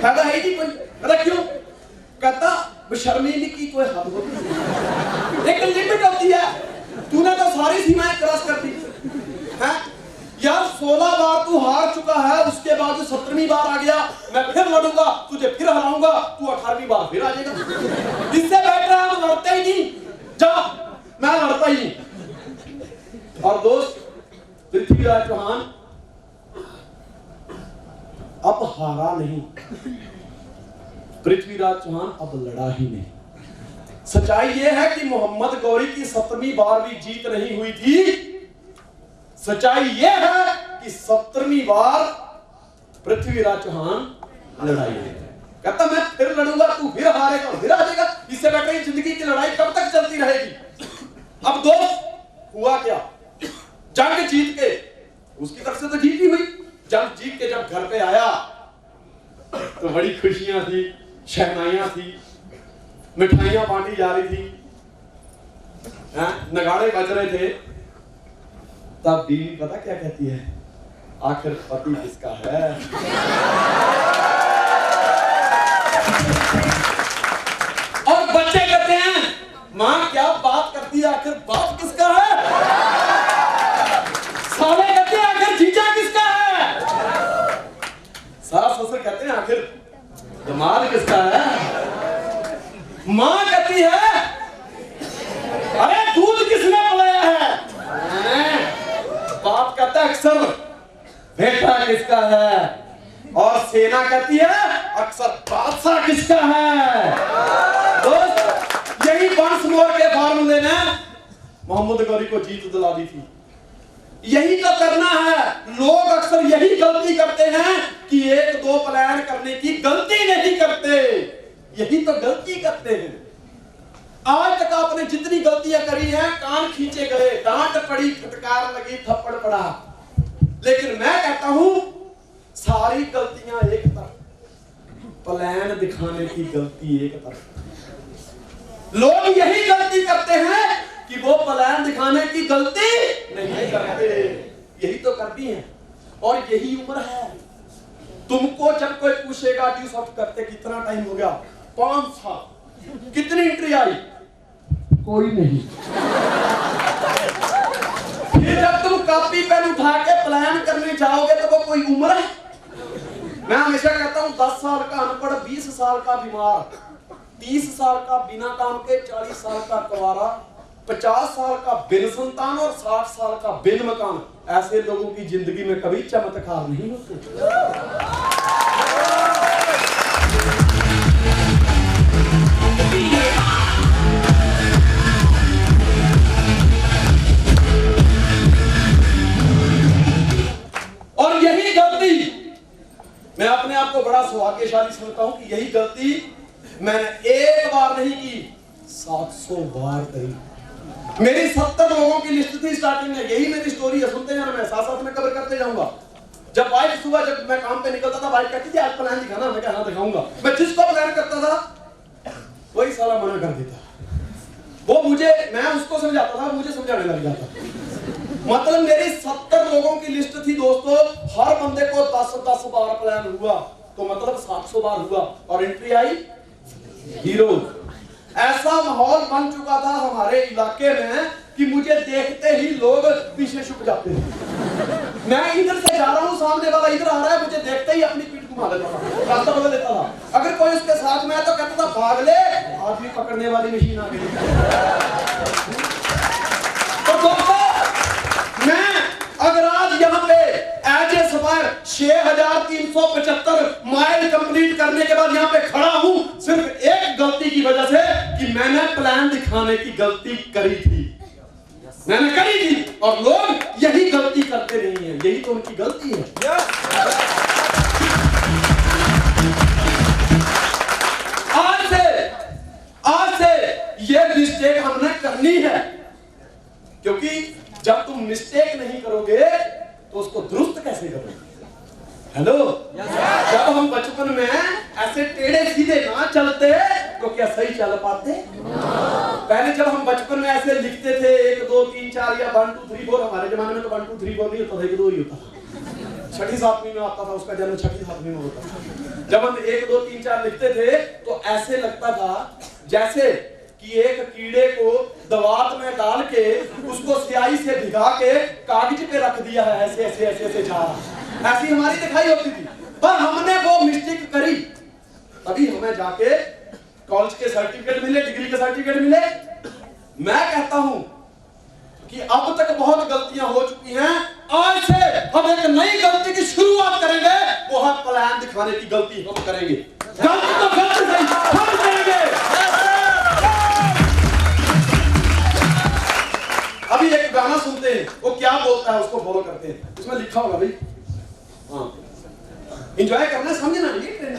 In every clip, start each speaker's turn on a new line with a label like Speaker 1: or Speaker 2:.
Speaker 1: फायदा है ही कोई। कहता क्यों? कहता बेशर्मी की कोई हद होती है, एक लिमिट होती है। तूने तो सारी सीमाएं क्रॉस कर दी है यार। 16 बार तू हार चुका है, उसके बाद जो 17वीं बार आ गया, मैं फिर लड़ूंगा, तुझे फिर हराऊंगा, तू 18वीं बार फिर आ जाएगा। इससे बेटर है हम लड़ते ही नहीं, जा मैं लड़ता ही नहीं। और दोस्त पृथ्वीराज चौहान अब हारा नहीं, पृथ्वीराज चौहान अब लड़ा ही नहीं। सच्चाई यह है कि मोहम्मद गौरी की 17वीं बार भी जीत नहीं हुई थी। सच्चाई यह है कि 17वीं बार पृथ्वीराज चौहान लड़ाई है। कहता मैं फिर लड़ूंगा, तू फिर हारेगा, फिर आ जाएगा। इससे बेटर जिंदगी की लड़ाई कब तक चलती रहेगी। अब दोस्त हुआ क्या, जंग जीत के, उसकी तरफ से तो जीत ही हुई। जंग जीत के जब घर पे आया तो बड़ी खुशियां थी, शहनाइयां थी, मिठाइयां बांटी जा रही थी, नगाड़े बज रहे थे। तब बीवी पता क्या कहती है? आखिर पति किसका है? और बच्चे कहते हैं माँ क्या बात करती है, आखिर बाप किसका है? साले कहते हैं आखिर जीजा किसका है? सास ससुर कहते हैं आखिर दामाद किसका है? माँ कहती है अरे दूध किसने पिलाया है? बाप कहता है अक्सर बेटा किसका है? और सेना कहती है अक्सर बादशाह किसका है? दोस्त यही बंसमोर के फार्मूले ने मोहम्मद गौरी को जीत दिला दी थी। यही तो करना है। लोग अक्सर यही गलती करते हैं कि एक दो प्लान करने की गलती नहीं करते, यही तो गलती करते हैं। आज तक आपने जितनी गलतियां करी हैं, कान खींचे गए, डांट पड़ी, फटकार लगी, थप्पड़ पड़ा, लेकिन मैं कहता हूं सारी गलतियां एक तरफ, प्लान दिखाने की गलती एक तरफ। लोग यही गलती करते हैं कि वो प्लान दिखाने की गलती नहीं करते, यही तो करती हैं। और यही उम्र है। तुमको जब कोई पूछेगा ड्यूस ऑफ करते कितना टाइम हो गया, 5 साल, कितनी एंट्री आई, कोई नहीं। फिर जब तुम कॉपी पेन उठा के प्लान करने जाओगे तो वो कोई उम्र है? मैं हमेशा कहता हूं 10 साल का अनपढ़, 20 साल का बीमार, 30 साल का बिना काम के, 40 साल का कुंवारा, 50 साल का बिन संतान और 60 साल का बिन मकान। ऐसे लोगों की जिंदगी में कभी चमत्कार नहीं होते। और यही गलती मैं अपने आप को बड़ा सौभाग्यशाली समझता हूं कि यही गलती मैंने एक बार नहीं की, 700 बार करी। मेरी 70 लोगों की लिस्ट थी स्टार्टिंग में। यही मेरी स्टोरी है, सुनते जाना, मैं साथ साथ में कवर करते जाऊंगा। जब वाइफ सुबह जब मैं काम पे निकलता था, वाइफ कहती थी आज प्लान दिखाना, मैं कहा दिखाऊंगा। मैं जिसको प्लान करता था वही साला मना कर देता। वो मुझे, मैं उसको समझाता था, मुझे समझाने लग जाता। मतलब मेरी 70 लोगों की लिस्ट थी दोस्तों, हर बंदे को 10-10 बार प्लान हुआ, तो मतलब 700 बार हुआ, और एंट्री आई 0। ऐसा माहौल बन चुका था हमारे इलाके में कि मुझे देखते ही लोग पीछे छुप जाते थे। मैं इधर से जा रहा हूं, सामने वाला इधर आ रहा है, मुझे देखते ही अपनी पीठ घुमा देता था, रास्ता बदल देता था। अगर कोई उसके साथ में है तो कहता था भाग ले, आदमी पकड़ने वाली मशीन आ गई। तो दोस्तों मैं अगर आज यहाँ पे as a sapphire 6375 mile complete करने के बाद यहाँ पे खड़ा हूं, सिर्फ एक गलती की वजह से कि मैंने प्लान दिखाने की गलती करी थी, मैंने करी थी। और लोग यही गलती करते नहीं है, यही तो उनकी गलती है। आज से ये मिस्टेक हमने करनी है, क्योंकि जब तुम मिस्टेक नहीं करोगे तो उसको दुरुस्त कैसे करोगे? हेलो, जब हम बचपन में ऐसे टेढ़े सीधे ना चलते तो क्या सही चल पाते? पहले जब हम बचपन में ऐसे लिखते थे 1 2 3 4 या 1 2 3 4, हमारे जमाने में तो 1 2 3 4 नहीं होता था, 1 2 ही होता था। छठी सातवीं में आता था, उसका जन्म छठी सातवीं में होता था। जब हम 1 2 3 4 लिखते थे तो ऐसे लगता था जैसे कि एक कीड़े को दवात में डाल के उसको स्याही से भिगा के कागज पे रख दिया है, ऐसे ऐसे ऐसे ऐसे जा ऐसी हमारी दिखाई होती थी। पर हमने वो मिस्टेक करी, तभी हमें जाके कॉलेज के सर्टिफिकेट मिले, डिग्री के सर्टिफिकेट मिले। मैं कहता हूं कि अब तक बहुत गलतियां हो चुकी हैं, आज से हम एक नई गलती की शुरुआत करेंगे, वो है प्लान दिखाने की गलती हम करेंगे। गलती तो गलती नहीं, हम करेंगे। अभी एक गाना सुनते हैं, वो क्या बोलता है उसको फॉलो करते हैं। उसमें लिखा होगा भाई, हाँ एंजॉय करना, समझना नहीं ट्रेनिंग।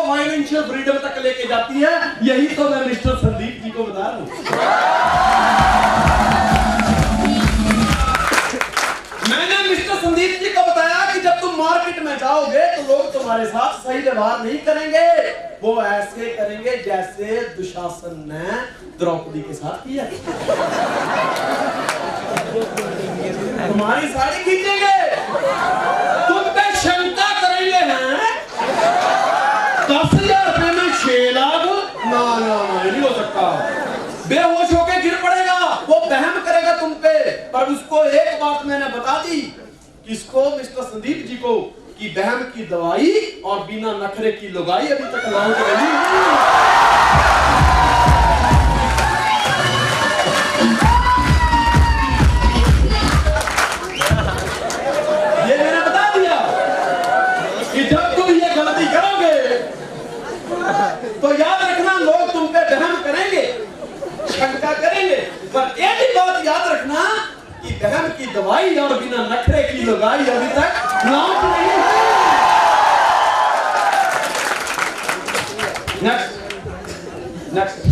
Speaker 1: फाइनेंशियल फ्रीडम तक लेके जाती है। यही तो मैं मिस्टर संदीप जी को बता रहा हूं। मैंने मिस्टर संदीप जी को बताया कि जब तुम मार्केट में जाओगे तो लोग तुम्हारे साथ सही व्यवहार नहीं करेंगे, वो ऐसे करेंगे जैसे दुशासन ने द्रौपदी के साथ किया। तुम्हारी साड़ी खींचेंगे, तुम पे शंका करेंगे हैं 10,000 रुपए में 6 लाख, ना ना ना नहीं हो सकता। बेहोश होके गिर पड़ेगा, वो बहम करेगा तुम पे। पर उसको एक बात मैंने बता दी, किसको? मिस्टर संदीप जी को, कि बहम की दवाई और बिना नखरे की लुगाई अभी तक लौट गई। ये मैंने बता दिया कि जब तुम ये गलती करोगे तो याद रखना लोग तुम पे बहम करेंगे, शंका करेंगे, पर एक ही बात याद रखना कि बहम की दवाई और बिना नखरे की लुगाई अभी तक लौट नहीं है। नेक्स्ट नेक्स्ट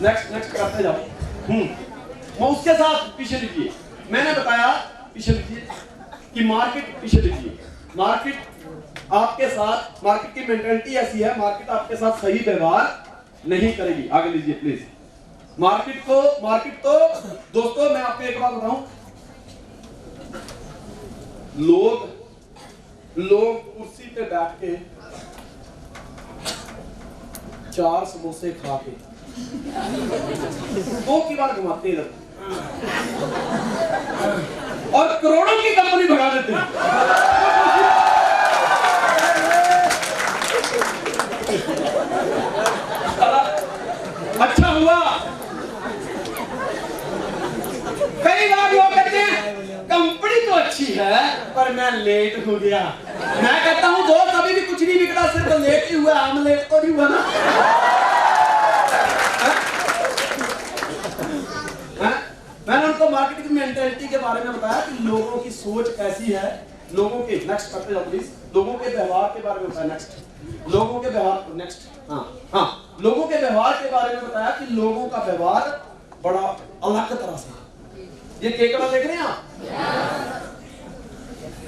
Speaker 1: नेक्स्ट नेक्स्ट करते जाओ। मैं उसके साथ पीछे लीजिए, मैंने बताया पीछे लीजिए कि मार्केट पीछे लीजिए। मार्केट आपके साथ, मार्केट की मेंटालिटी ऐसी है, मार्केट आपके साथ सही व्यवहार नहीं करेगी। आगे लीजिए प्लीज। मार्केट तो दोस्तों मैं आपको एक बात बताऊं, लोग कुर्सी पे बैठ के 4 समोसे खा के 2 की बार घुमाते इधर और करोड़ों की कंपनी भगा देते हैं। अच्छा हुआ, कई बार लोग कहते हैं कंपनी तो अच्छी है पर मैं लेट हो गया। मैं कहता हूं दोस्त अभी भी कुछ नहीं बिगड़ा, सिर्फ लेट ही हुआ, हम लेट तो नहीं हुआ ना। मैंने उनको मार्केट की मेंटालिटी के बारे में बताया कि लोगों की सोच कैसी है, लोगों के नेक्स्ट करते जाओ प्लीज, लोगों के व्यवहार के बारे में बताया। नेक्स्ट लोगों के व्यवहार, नेक्स्ट हाँ लोगों के व्यवहार के बारे में बताया कि लोगों का व्यवहार बड़ा अलग तरह से। ये केकड़ा देख रहे हैं आप?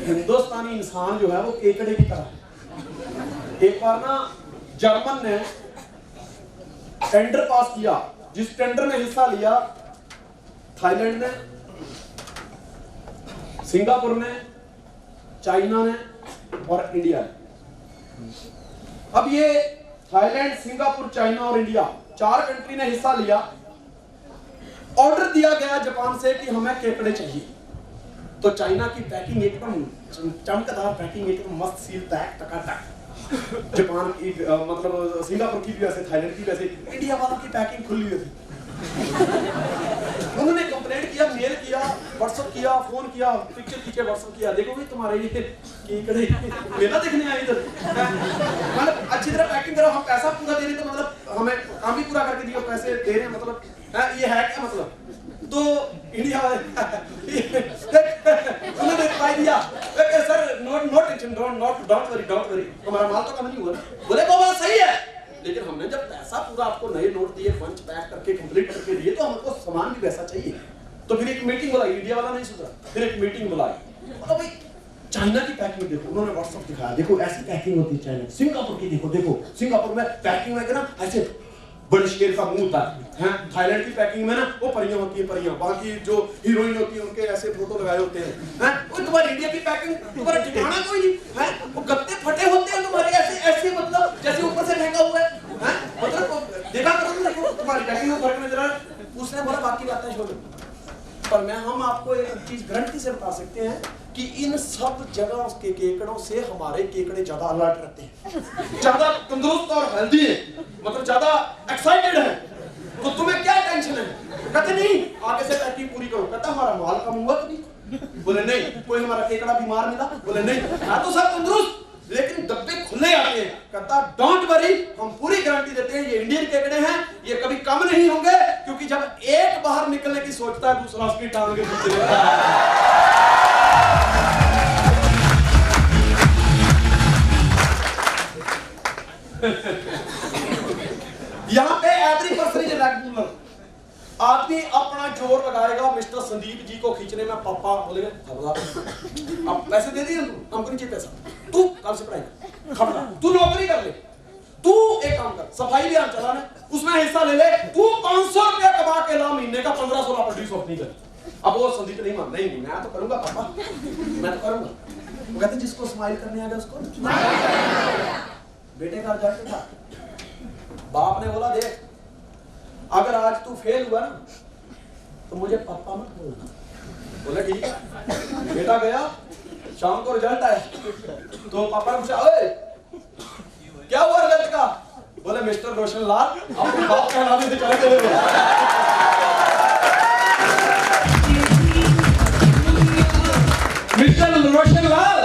Speaker 1: हिंदुस्तानी इंसान जो है वो केकड़े की तरह है। एक बार ना जर्मन ने टेंडर पास किया, जिस टेंडर में हिस्सा लिया थाईलैंड ने, सिंगापुर ने, चाइना ने और इंडिया ने। अब ये थाईलैंड, सिंगापुर, चाइना और इंडिया 4 कंट्री ने हिस्सा लिया। ऑर्डर दिया गया जापान से कि हमें केकड़े चाहिए। तो चाइना की पैकिंग एकदम चमकदार पैकिंग, एकदम मस्त सील पैक टकाटक। जापान की मतलब सिंगापुर की भी वैसे, थाईलैंड की वैसे, इंडिया वालों की पैकिंग खुली हुई थी। उन्होंने कंप्लेंट किया, मेल किया, व्हाट्सएप किया, फोन किया, पिक्चर खींचे, व्हाट्सएप किया, देखो भाई तुम्हारे ये केकड़े मेला देखने आए इधर, मतलब अच्छी तरह पैकिंग करो, हम पैसा पूरा दे रहे तो मतलब हमें काम भी पूरा करके दियो, पैसे दे रहे हैं मतलब ये है क्या मतलब। तो इंडिया वाले उन्होंने रिप्लाई दिया sir not tension, don't worry, तुम्हारा माल तो कम नहीं हुआ। बोले वो बात सही है, लेकिन हमने जब पैसा पूरा आपको नए नोट दिए, पंच पैक करके कंप्लीट करके दिए, तो हमको सामान भी वैसा चाहिए। तो फिर एक मीटिंग बुलाई, इंडिया वाला नहीं सुधरा, फिर एक मीटिंग बुलाई। तो भाई चाइना की पैकिंग देखो, उन्होंने व्हाट्सएप दिखाया, देखो ऐसी पैकिंग होती है चाइना। सिंगापुर की देखो सिंगापुर में पैकिंग में ना ऐसे बड़े शेर का मुंह होता है। थाईलैंड की पैकिंग में ना वो परियां होती है, परियां, बाकी जो हीरोइन होती है उनके ऐसे फोटो लगाए होते हैं। वो तुम्हारी इंडिया की पैकिंग तुम्हारा ठिकाना कोई नहीं है, वो गत्ते फटे होते हैं तुम्हारे ऐसे ऐसे, मतलब जैसे ऊपर से फेंका हुआ है। मतलब देखा करो ना, देखो तुम्हारी पैकिंग में फर्क नजर आ रहा है। उसने बोला बाकी बातें छोड़ो, पर हम आपको एक चीज गारंटी से बता सकते हैं कि इन सब जगह के केकड़ों से हमारे केकड़े ज्यादा अलर्ट रहते हैं, ज्यादा तंदुरुस्त और हेल्दी है, मतलब ज्यादा एक्साइटेड है। तो तुम्हें क्या टेंशन है? कहते नहीं आगे से पैकिंग पूरी करो। कहता हमारा माल कम हुआ कि नहीं? बोले नहीं। कोई हमारा केकड़ा बीमार मिला? बोले नहीं। हाँ तो सब तंदुरुस्त, लेकिन डब्बे खुले आते हैं। कहता डोंट वरी, हम पूरी गारंटी देते हैं ये इंडियन केकड़े हैं, ये कभी कम नहीं होंगे, क्योंकि जब एक बाहर निकलने की सोचता है दूसरा उसकी टांग के पीछे रहता है। यहां पे एवरी पर्सन इज रेगुलर। आदमी अपना जोर लगाएगा मिस्टर संदीप जी को खींचने में। पापा बोलेंगे अब पैसे दे दिए, हमको नहीं चाहिए पैसा, तू कल से पढ़ाई कर, खबरदार तू नौकरी कर ले, तू एक काम कर सफाई अभियान चलाना, उसमें हिस्सा ले ले, तू 500 रुपया कमा के ला महीने का, 15-16 प्रोड्यूस नहीं कर। अब वो संदीप नहीं मान, नहीं मैं तो करूंगा पापा, मैं तो करूंगा। वो कहते जिसको स्माइल करने आ गया उसको बेटे घर जाके था, बाप ने बोला देख अगर आज तू फेल हुआ ना तो मुझे पापा मत बोलना। बोला ठीक है। बेटा गया, शाम को रिजल्ट आया तो पापा ने पूछा ओए क्या हुआ रिजल्ट का? बोले मिस्टर रोशन लाल अपने बाप कहलाने से चले गए। मिस्टर रोशन लाल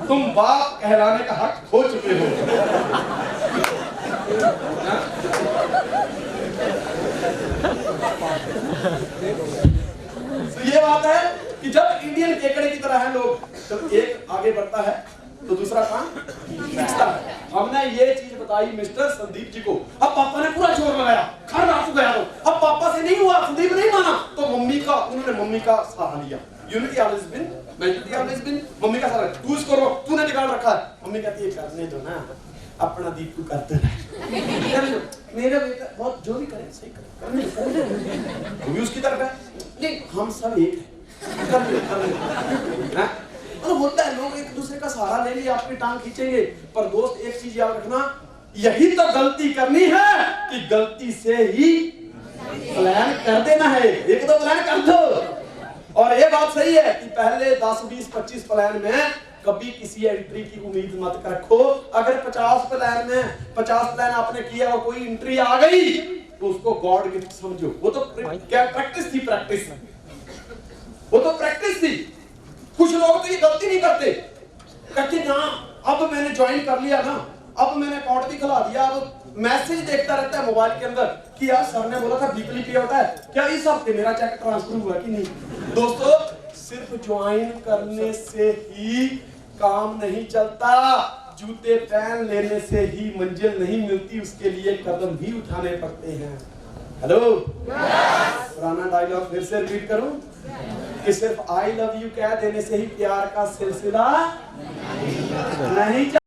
Speaker 1: तुम बाप कहलाने का हक खो चुके हो। तो ये बात है कि जब इंडियन केकड़े की तरह है लोग, जब एक आगे बढ़ता है तो दूसरा काम खींचता है। हमने ये चीज बताई मिस्टर संदीप जी को। अब पापा ने पूरा जोर लगाया, घर रात गया तो अब पापा से नहीं हुआ, संदीप नहीं माना तो उन्होंने मम्मी का सहारा लिया। Unity always been, majority always been, mummy का सहारा। तू इसको रोक, तूने बिगाड़ रखा है। मम्मी कहती है करने दो ना, अपना दीप को करते रहे। मेरा बेटा बहुत जो भी करे सही करे, तू भी उसकी तरफ है। नहीं हम सब एक हैं। और होता है लोग एक दूसरे का सहारा ले लिए, आपकी टांग खींचेंगे। पर दोस्त एक चीज याद रखना, यही तो गलती करनी है कि गलती से ही प्लान कर देना है। एक दो प्लान कर दो। और ये बात सही है कि पहले 10, 20, 25 प्लान में कभी किसी एंट्री की उम्मीद मत रखो। अगर 50 प्लान आपने किया और कोई एंट्री आ गई तो उसको गॉड गिफ्ट समझो। वो तो क्या प्रैक्टिस थी, वो तो प्रैक्टिस थी। कुछ लोग तो ये गलती नहीं करते, कहते ना अब मैंने ज्वाइन कर लिया ना, अब मैंने अकाउंट भी खुला दिया, अब मैसेज देखता रहता है मोबाइल के अंदर कि यार सर ने बोला था वीकली पे होता है, क्या इस हफ्ते मेरा चेक ट्रांसफर हुआ कि नहीं। दोस्तों सिर्फ ज्वाइन करने से ही काम नहीं चलता, जूते पहन लेने से ही मंजिल नहीं मिलती, उसके लिए कदम भी उठाने पड़ते हैं। हेलो पुराना डायलॉग फिर से रिपीट करूं कि सिर्फ आई लव यू कह देने से ही प्यार का सिलसिला नहीं